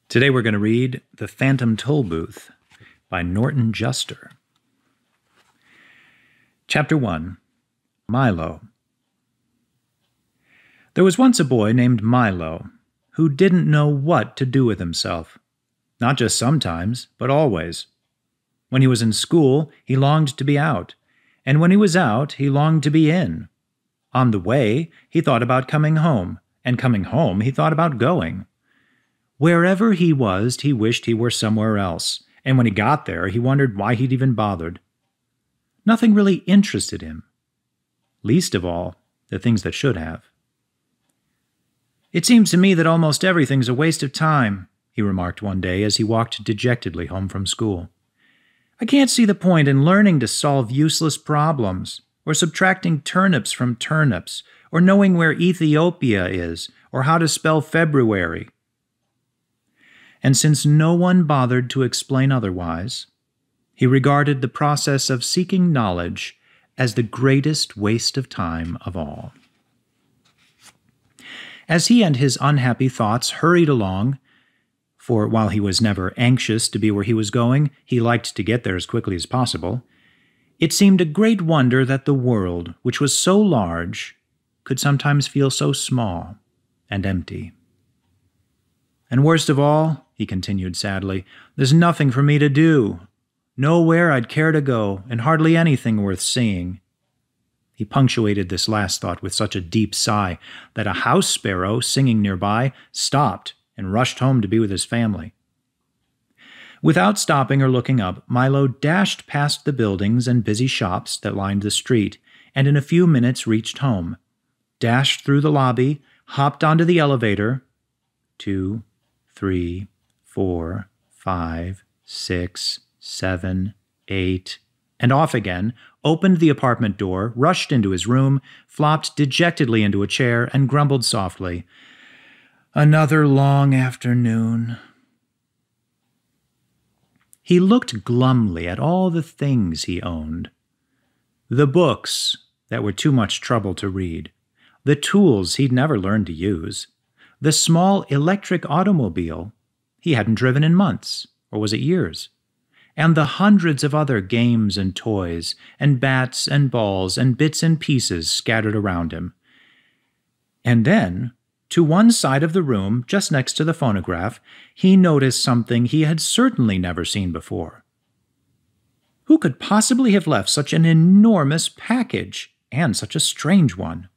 Today we're going to read The Phantom Tollbooth by Norton Juster. Chapter 1. Milo. There was once a boy named Milo who didn't know what to do with himself. Not just sometimes, but always. When he was in school, he longed to be out, and when he was out, he longed to be in. On the way, he thought about coming home, and coming home, he thought about going. Wherever he was, he wished he were somewhere else, and when he got there, he wondered why he'd even bothered. Nothing really interested him. Least of all, the things that should have. "It seems to me that almost everything's a waste of time," he remarked one day as he walked dejectedly home from school. "I can't see the point in learning to solve useless problems, or subtracting turnips from turnips, or knowing where Ethiopia is, or how to spell February." And since no one bothered to explain otherwise, he regarded the process of seeking knowledge as the greatest waste of time of all. As he and his unhappy thoughts hurried along, for while he was never anxious to be where he was going, he liked to get there as quickly as possible, it seemed a great wonder that the world, which was so large, could sometimes feel so small and empty. "And worst of all," he continued sadly, "there's nothing for me to do. Nowhere I'd care to go, and hardly anything worth seeing." He punctuated this last thought with such a deep sigh that a house sparrow singing nearby stopped and rushed home to be with his family. Without stopping or looking up, Milo dashed past the buildings and busy shops that lined the street, and in a few minutes reached home, dashed through the lobby, hopped onto the elevator. 2, 3, 4, 5, 6, 7, 8, and off again, opened the apartment door, rushed into his room, flopped dejectedly into a chair, and grumbled softly, "Another long afternoon." He looked glumly at all the things he owned. The books that were too much trouble to read, the tools he'd never learned to use, the small electric automobile he hadn't driven in months, or was it years, and the hundreds of other games and toys, and bats and balls and bits and pieces scattered around him. And then, to one side of the room, just next to the phonograph, he noticed something he had certainly never seen before. Who could possibly have left such an enormous package, and such a strange one?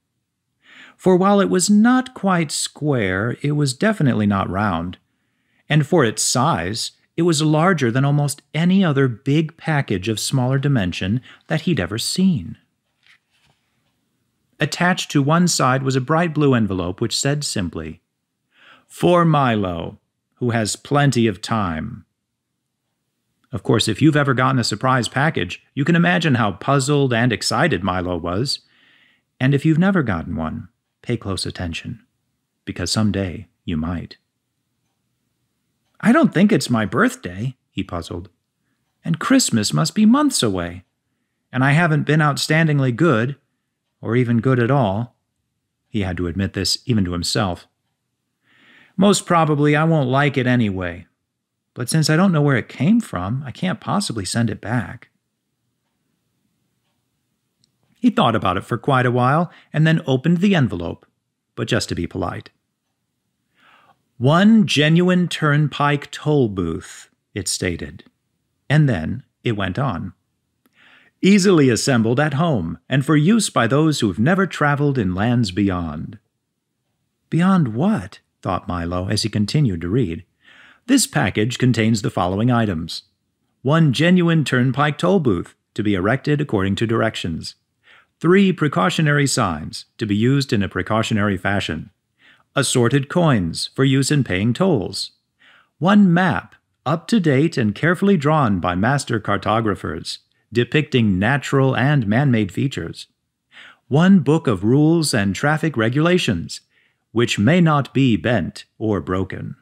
For while it was not quite square, it was definitely not round, and for its size, it was larger than almost any other big package of smaller dimension that he'd ever seen. Attached to one side was a bright blue envelope which said simply, "For Milo, who has plenty of time." Of course, if you've ever gotten a surprise package, you can imagine how puzzled and excited Milo was. And if you've never gotten one, pay close attention, because someday you might. "I don't think it's my birthday," he puzzled. "And Christmas must be months away. And I haven't been outstandingly good, or even good at all." He had to admit this even to himself. "Most probably I won't like it anyway. But since I don't know where it came from, I can't possibly send it back." He thought about it for quite a while, and then opened the envelope, but just to be polite. "One genuine turnpike toll booth," it stated. And then it went on. "Easily assembled at home, and for use by those who've never traveled in lands beyond." Beyond what? Thought Milo as he continued to read. "This package contains the following items. One genuine turnpike toll booth, to be erected according to directions. 3 precautionary signs, to be used in a precautionary fashion. Assorted coins, for use in paying tolls. 1 map, up to date and carefully drawn by master cartographers, depicting natural and man-made features. 1 book of rules and traffic regulations, which may not be bent or broken."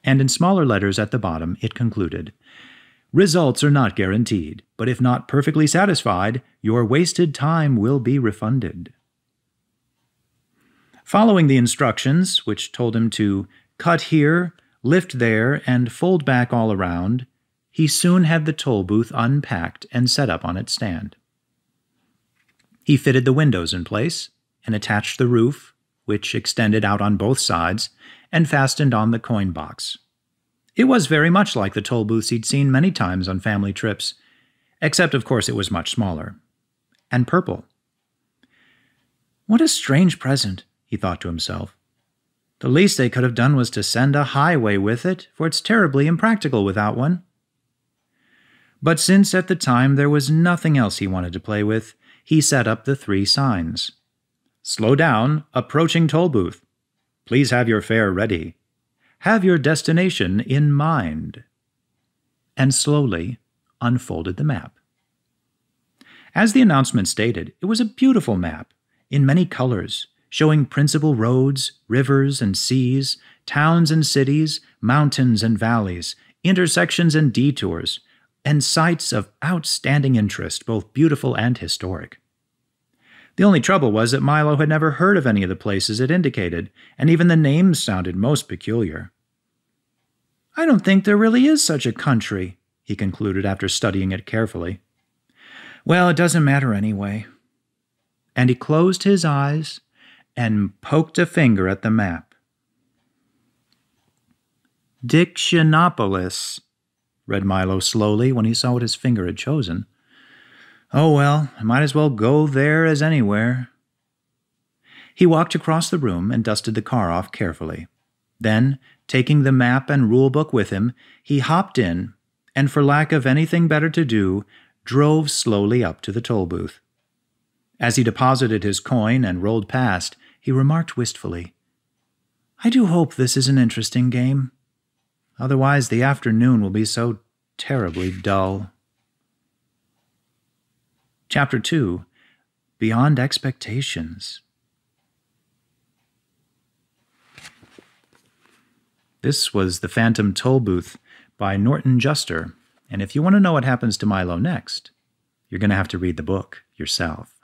And in smaller letters at the bottom, it concluded, "Results are not guaranteed, but if not perfectly satisfied, your wasted time will be refunded." Following the instructions, which told him to cut here, lift there and fold back all around, he soon had the toll booth unpacked and set up on its stand. He fitted the windows in place and attached the roof, which extended out on both sides, and fastened on the coin box. It was very much like the toll booths he'd seen many times on family trips, except of course it was much smaller. And purple. What a strange present, he thought to himself. The least they could have done was to send a highway with it, for it's terribly impractical without one. But since at the time there was nothing else he wanted to play with, he set up the 3 signs. Slow down, approaching toll booth. Please have your fare ready. Have your destination in mind. And slowly unfolded the map. As the announcement stated, it was a beautiful map, in many colors, showing principal roads, rivers and seas, towns and cities, mountains and valleys, intersections and detours, and sites of outstanding interest, both beautiful and historic. The only trouble was that Milo had never heard of any of the places it indicated, and even the names sounded most peculiar. "I don't think there really is such a country," he concluded after studying it carefully. "Well, it doesn't matter anyway." And he closed his eyes and poked a finger at the map. "Dictionopolis," read Milo slowly when he saw what his finger had chosen. "Oh well, I might as well go there as anywhere." He walked across the room and dusted the car off carefully. Then, taking the map and rulebook with him, he hopped in, and for lack of anything better to do, drove slowly up to the toll booth. As he deposited his coin and rolled past, he remarked wistfully, "I do hope this is an interesting game. Otherwise the afternoon will be so terribly dull." Chapter 2. Beyond Expectations. This was The Phantom Tollbooth by Norton Juster, and if you want to know what happens to Milo next, you're going to have to read the book yourself.